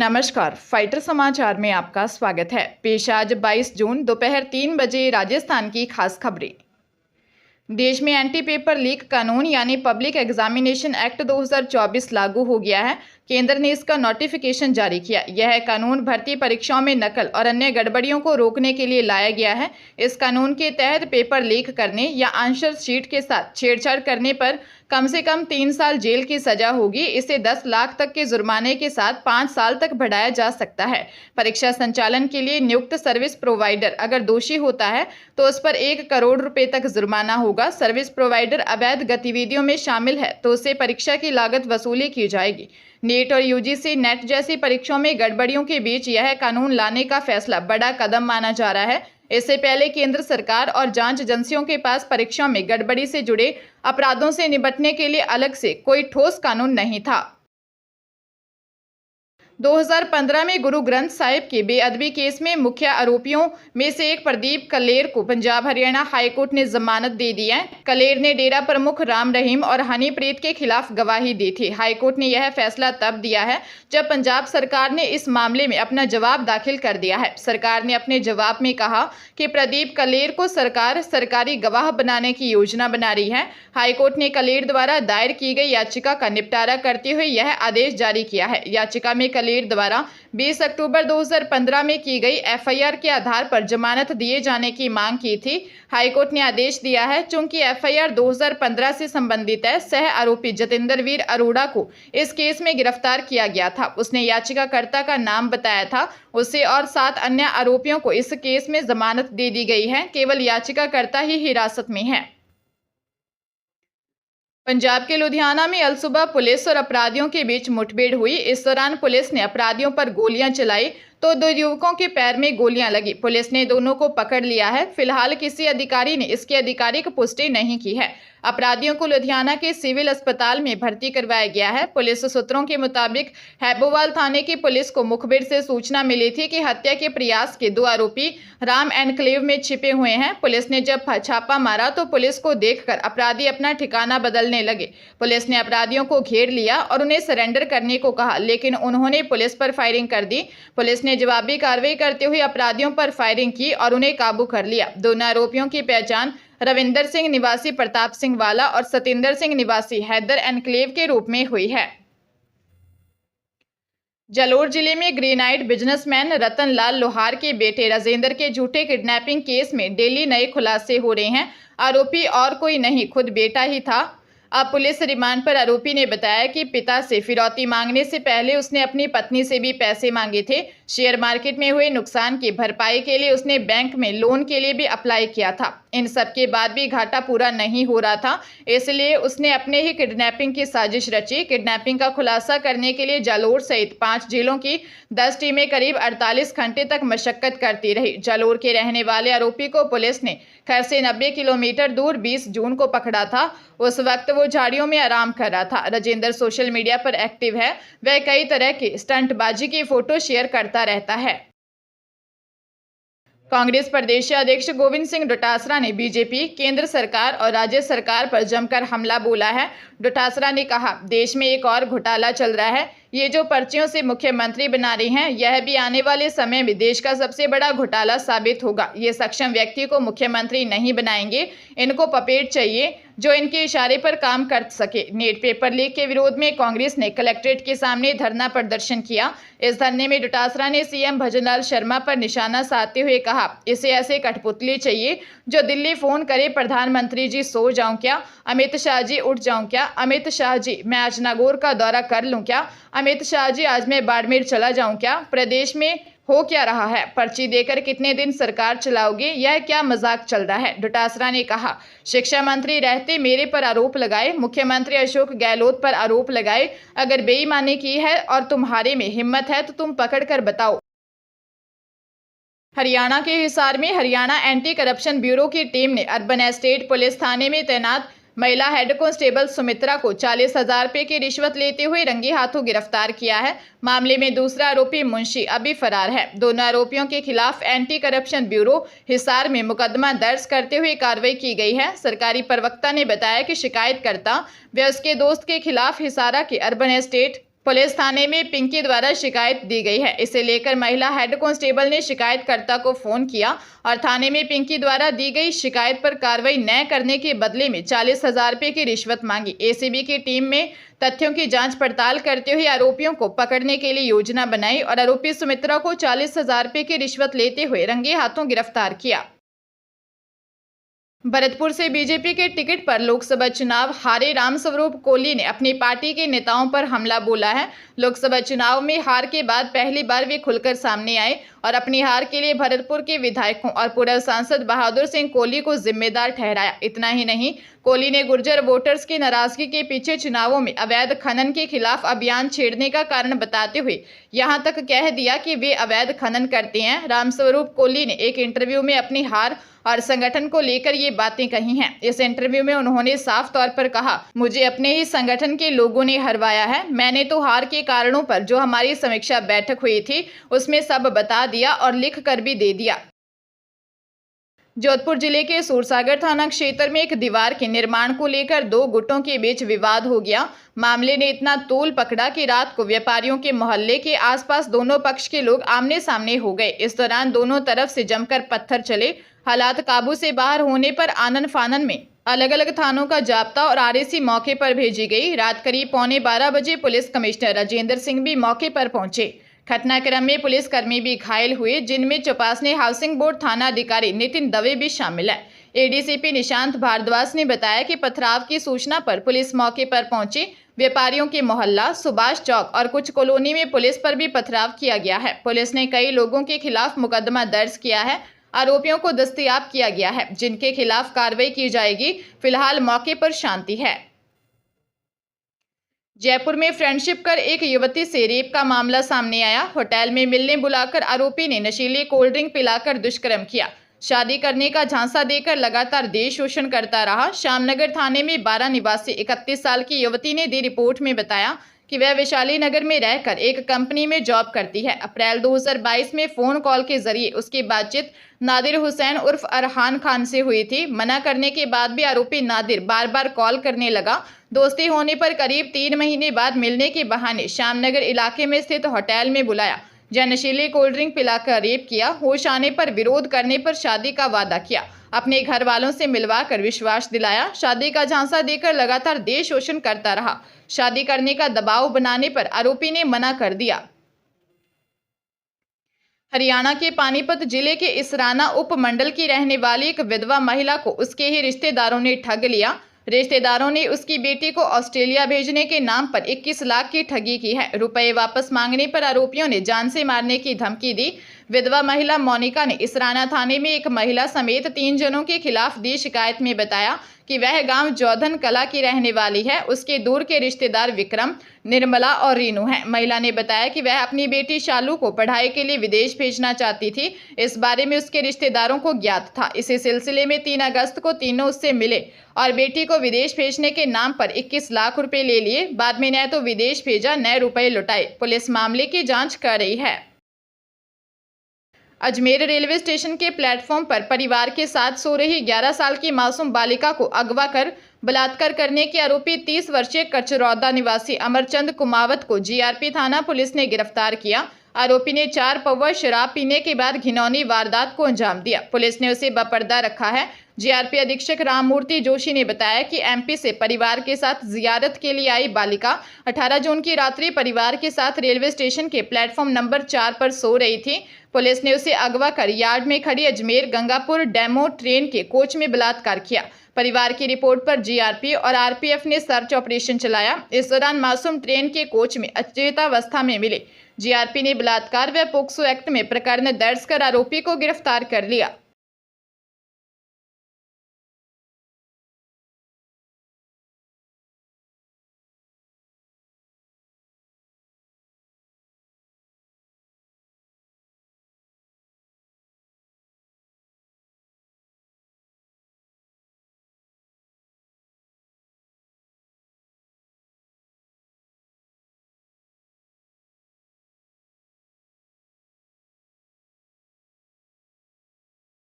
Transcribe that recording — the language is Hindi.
नमस्कार, फाइटर समाचार में आपका स्वागत है। पेश आज 22 जून दोपहर 3 बजे राजस्थान की खास खबरें। देश में एंटी पेपर लीक कानून यानी पब्लिक एग्जामिनेशन एक्ट 2024 लागू हो गया है। केंद्र ने इसका नोटिफिकेशन जारी किया। यह कानून भर्ती परीक्षाओं में नकल और अन्य गड़बड़ियों को रोकने के लिए लाया गया है। इस कानून के तहत पेपर लीक करने या आंसर शीट के साथ छेड़छाड़ करने पर कम से कम 3 साल जेल की सजा होगी। इसे 10 लाख तक के जुर्माने के साथ 5 साल तक बढ़ाया जा सकता है। परीक्षा संचालन के लिए नियुक्त सर्विस प्रोवाइडर अगर दोषी होता है तो उस पर 1 करोड़ रुपए तक जुर्माना होगा। सर्विस प्रोवाइडर अवैध गतिविधियों में शामिल है तो उससे परीक्षा की लागत वसूली की जाएगी। नीट और यूजीसी नेट जैसी परीक्षाओं में गड़बड़ियों के बीच यह कानून लाने का फैसला बड़ा कदम माना जा रहा है। इससे पहले केंद्र सरकार और जांच एजेंसियों के पास परीक्षा में गड़बड़ी से जुड़े अपराधों से निपटने के लिए अलग से कोई ठोस कानून नहीं था। 2015 में गुरु ग्रंथ साहिब के बेअदबी केस में मुख्य आरोपियों में से एक प्रदीप कलेर को पंजाब हरियाणा हाईकोर्ट ने जमानत दे दी है। कलेर ने डेरा प्रमुख राम रहीम और हनीप्रीत के खिलाफ गवाही दी थी। हाईकोर्ट ने यह फैसला तब दिया है जब पंजाब सरकार ने इस मामले में अपना जवाब दाखिल कर दिया है। सरकार ने अपने जवाब में कहा कि प्रदीप कलेर को सरकार सरकारी गवाह बनाने की योजना बना रही है। हाईकोर्ट ने कलेर द्वारा दायर की गई याचिका का निपटारा करते हुए यह आदेश जारी किया है। याचिका में कलेर द्वारा 20 अक्टूबर 2015 में की गई एफआईआर के आधार पर जमानत दिए जाने की मांग की थी। हाईकोर्ट ने आदेश दिया है चूंकि एफआईआर 2015 से संबंधित है। सह आरोपी जतेंद्र वीर अरोड़ा को इस केस में गिरफ्तार किया गया था। उसने याचिकाकर्ता का नाम बताया था। उसे और 7 अन्य आरोपियों को इस केस में जमानत दे दी गई है। केवल याचिकाकर्ता ही हिरासत में है। पंजाब के लुधियाना में अलसुबह पुलिस और अपराधियों के बीच मुठभेड़ हुई। इस दौरान पुलिस ने अपराधियों पर गोलियां चलाई तो 2 युवकों के पैर में गोलियां लगी। पुलिस ने दोनों को पकड़ लिया है। फिलहाल किसी अधिकारी ने इसकी आधिकारिक पुष्टि नहीं की है। अपराधियों को लुधियाना के सिविल अस्पताल में भर्ती करवाया गया है। पुलिस सूत्रों के मुताबिक हैबोवाल थाने की पुलिस को मुखबिर से सूचना मिली थी कि हत्या के प्रयास के 2 आरोपी राम एनक्लेव में छिपे हुए हैं। पुलिस ने जब छापा मारा तो पुलिस को देखकर अपराधी अपना ठिकाना बदलने लगे। पुलिस ने अपराधियों को घेर लिया और उन्हें सरेंडर करने को कहा, लेकिन उन्होंने पुलिस पर फायरिंग कर दी। पुलिस ने जवाबी कार्रवाई करते हुए अपराधियों पर फायरिंग की और उन्हें काबू कर लिया। दोनों आरोपियों की पहचान रविंदर सिंह निवासी प्रताप सिंह वाला और सतिंदर सिंह निवासी हैदर एनक्लेव के रूप में हुई है। जालोर जिले में ग्रेनाइट बिजनेसमैन रतन लाल लोहार के बेटे राजेंद्र के झूठे किडनैपिंग केस में डेली नए खुलासे हो रहे हैं। आरोपी और कोई नहीं, खुद बेटा ही था। अब पुलिस रिमांड पर आरोपी ने बताया कि पिता से फिरौती मांगने से पहले उसने अपनी पत्नी से भी पैसे मांगे थे। शेयर मार्केट में हुए नुकसान की भरपाई के लिए उसने बैंक में लोन के लिए भी अप्लाई किया था। इन सब के बाद भी घाटा पूरा नहीं हो रहा था, इसलिए उसने अपने ही किडनैपिंग की साजिश रची। किडनैपिंग का खुलासा करने के लिए जालोर सहित 5 जिलों की 10 टीमें करीब 48 घंटे तक मशक्कत करती रही। जालोर के रहने वाले आरोपी को पुलिस ने घर से 90 किलोमीटर दूर 20 जून को पकड़ा था। उस वक्त वो झाड़ियों में आराम कर रहा था। राजेंद्र सोशल मीडिया पर एक्टिव है। वह कई तरह की स्टंटबाजी की फोटो शेयर करता रहता है। कांग्रेस प्रदेश अध्यक्ष गोविंद सिंह डोटासरा ने बीजेपी, केंद्र सरकार और राज्य सरकार पर जमकर हमला बोला है। डोटासरा ने कहा, देश में एक और घोटाला चल रहा है। ये जो पर्चियों से मुख्यमंत्री बना रही हैं, यह भी आने वाले समय में देश का सबसे बड़ा घोटाला साबित होगा। ये सक्षम व्यक्ति को मुख्यमंत्री नहीं बनाएंगे। इनको पपेट चाहिए जो इनके इशारे पर काम कर सके। नीट पेपर लीक के विरोध में कांग्रेस ने कलेक्ट्रेट के सामने धरना प्रदर्शन किया। इस धरने में डोटासरा ने सीएम भजनलाल शर्मा पर निशाना साधते हुए कहा, इसे ऐसे कठपुतली चाहिए जो दिल्ली फोन करे, प्रधानमंत्री जी सो जाऊं क्या, अमित शाह जी उठ जाऊं क्या, अमित शाह जी मैं आज नागौर का दौरा कर लूं क्या, अमित शाह जी आज मैं बाड़मेर चला जाऊं क्या। प्रदेश में हो क्या रहा है? पर्ची देकर कितने दिन सरकार चलाओगे? यह क्या मजाक चल रहा है? डोटासरा ने कहा, शिक्षा मंत्री रहते मेरे पर आरोप लगाए, मुख्यमंत्री अशोक गहलोत पर आरोप लगाए। अगर बेईमानी की है और तुम्हारे में हिम्मत है तो तुम पकड़ कर बताओ। हरियाणा के हिसार में हरियाणा एंटी करप्शन ब्यूरो की टीम ने अर्बन एस्टेट पुलिस थाने में तैनात महिला हेड कांस्टेबल सुमित्रा को 40,000 रुपए की रिश्वत लेते हुए रंगे हाथों गिरफ्तार किया है। मामले में दूसरा आरोपी मुंशी अभी फरार है। दोनों आरोपियों के खिलाफ एंटी करप्शन ब्यूरो हिसार में मुकदमा दर्ज करते हुए कार्रवाई की गई है। सरकारी प्रवक्ता ने बताया कि शिकायतकर्ता व उसके दोस्त के खिलाफ हिसारा के अर्बन एस्टेट पुलिस थाने में पिंकी द्वारा शिकायत दी गई है। इसे लेकर महिला हेड कांस्टेबल ने शिकायतकर्ता को फोन किया और थाने में पिंकी द्वारा दी गई शिकायत पर कार्रवाई न करने के बदले में 40,000 रुपये की रिश्वत मांगी। एसीबी की टीम में तथ्यों की जांच पड़ताल करते हुए आरोपियों को पकड़ने के लिए योजना बनाई और आरोपी सुमित्रा को 40,000 रुपये की रिश्वत लेते हुए रंगे हाथों गिरफ्तार किया। भरतपुर से बीजेपी के टिकट पर लोकसभा चुनाव हारे रामस्वरूप कोली ने अपनी पार्टी के नेताओं पर हमला बोला है। लोकसभा चुनाव में हार के बाद पहली बार वे खुलकर सामने आए और अपनी हार के लिए भरतपुर के विधायकों और पूर्व सांसद बहादुर सिंह कोली को जिम्मेदार ठहराया। इतना ही नहीं, कोली ने गुर्जर वोटर्स की नाराजगी के पीछे चुनावों में अवैध खनन के खिलाफ अभियान छेड़ने का कारण बताते हुए यहां तक कह दिया कि वे अवैध खनन करते हैं। रामस्वरूप कोली ने एक इंटरव्यू में अपनी हार और संगठन को लेकर ये बातें कही हैं। इस इंटरव्यू में उन्होंने साफ तौर पर कहा, मुझे अपने ही संगठन के लोगों ने हरवाया है। मैंने तो हार के कारणों पर जो हमारी समीक्षा बैठक हुई थी उसमें सब बता दिया और लिख कर भी दे दिया। जोधपुर जिले के सूरसागर थाना क्षेत्र में एक दीवार के निर्माण को लेकर दो गुटों के बीच विवाद हो गया। मामले ने इतना तूल पकड़ा कि रात को व्यापारियों के मोहल्ले के आसपास दोनों पक्ष के लोग आमने सामने हो गए। इस दौरान दोनों तरफ से जमकर पत्थर चले। हालात काबू से बाहर होने पर आनन फानन में अलग अलग थानों का जाब्ता और आरएसी मौके पर भेजी गई। रात करीब 11:15 बजे पुलिस कमिश्नर राजेंद्र सिंह भी मौके पर पहुंचे। घटनाक्रम में पुलिसकर्मी भी घायल हुए, जिनमें चौपासने हाउसिंग बोर्ड थाना अधिकारी नितिन दवे भी शामिल है। एडीसीपी निशांत भारद्वाज ने बताया कि पथराव की सूचना पर पुलिस मौके पर पहुंची। व्यापारियों के मोहल्ला, सुभाष चौक और कुछ कॉलोनी में पुलिस पर भी पथराव किया गया है। पुलिस ने कई लोगों के खिलाफ मुकदमा दर्ज किया है। आरोपियों को दस्तयाब किया गया है, जिनके खिलाफ कार्रवाई की जाएगी। फिलहाल मौके पर शांति है। जयपुर में फ्रेंडशिप कर एक युवती से रेप का मामला सामने आया। होटल में मिलने बुलाकर आरोपी ने नशीली कोल्ड ड्रिंक पिलाकर दुष्कर्म किया। शादी करने का झांसा देकर लगातार देह शोषण करता रहा। श्यामनगर थाने में 12 निवासी 31 साल की युवती ने दी रिपोर्ट में बताया कि वह वैशाली नगर में रहकर एक कंपनी में जॉब करती है। अप्रैल 2022 में फोन कॉल के जरिए उसकी बातचीत नादिर हुसैन उर्फ अरहान खान से हुई थी। मना करने के बाद भी आरोपी नादिर बार बार कॉल करने लगा। दोस्ती होने पर करीब 3 महीने बाद मिलने के बहाने श्यामनगर इलाके में स्थित होटल में बुलाया, जहां नशीली कोल्ड ड्रिंक पिलाकर रेप किया। होश आने पर विरोध करने पर शादी का वादा किया। अपने घर वालों से मिलवाकर विश्वास दिलाया। शादी का झांसा देकर लगातार देह शोषण करता रहा। शादी करने का दबाव बनाने पर आरोपी ने मना कर दिया। हरियाणा के पानीपत जिले के इसराना उपमंडल की रहने वाली एक विधवा महिला को उसके ही रिश्तेदारों ने ठग लिया। रिश्तेदारों ने उसकी बेटी को ऑस्ट्रेलिया भेजने के नाम पर 21 लाख की ठगी की है। रुपए वापस मांगने पर आरोपियों ने जान से मारने की धमकी दी। विधवा महिला मोनिका ने इसराना थाने में एक महिला समेत 3 जनों के खिलाफ दी शिकायत में बताया कि वह गांव जौधन कला की रहने वाली है। उसके दूर के रिश्तेदार विक्रम, निर्मला और रीनू हैं। महिला ने बताया कि वह अपनी बेटी शालू को पढ़ाई के लिए विदेश भेजना चाहती थी। इस बारे में उसके रिश्तेदारों को ज्ञात था। इसी सिलसिले में 3 अगस्त को तीनों उससे मिले और बेटी को विदेश भेजने के नाम पर 21 लाख रुपए ले लिए। बाद में न तो विदेश भेजा न रुपए लौटाए। पुलिस मामले की जांच कर रही है। अजमेर रेलवे स्टेशन के प्लेटफॉर्म पर परिवार के साथ सो रही 11 साल की मासूम बालिका को अगवा कर बलात्कार करने के आरोपी 30 वर्षीय कचरौदा निवासी अमरचंद कुमावत को जीआरपी थाना पुलिस ने गिरफ्तार किया। आरोपी ने 4 पौवा शराब पीने के बाद घिनौनी वारदात को अंजाम दिया। पुलिस ने उसे बपर्दा रखा है। जीआरपी अधीक्षक राममूर्ति जोशी ने बताया कि एमपी से परिवार के साथ जियारत के लिए आई बालिका 18 जून की रात्रि परिवार के साथ रेलवे स्टेशन के प्लेटफॉर्म नंबर 4 पर सो रही थी। पुलिस ने उसे अगवा कर यार्ड में खड़ी अजमेर गंगापुर डेमो ट्रेन के कोच में बलात्कार किया। परिवार की रिपोर्ट पर जीआरपी और आरपीएफ ने सर्च ऑपरेशन चलाया। इस दौरान मासूम ट्रेन के कोच में अचेतावस्था में मिले। जीआरपी ने बलात्कार व पोक्सो एक्ट में प्रकरण दर्ज कर आरोपी को गिरफ्तार कर लिया।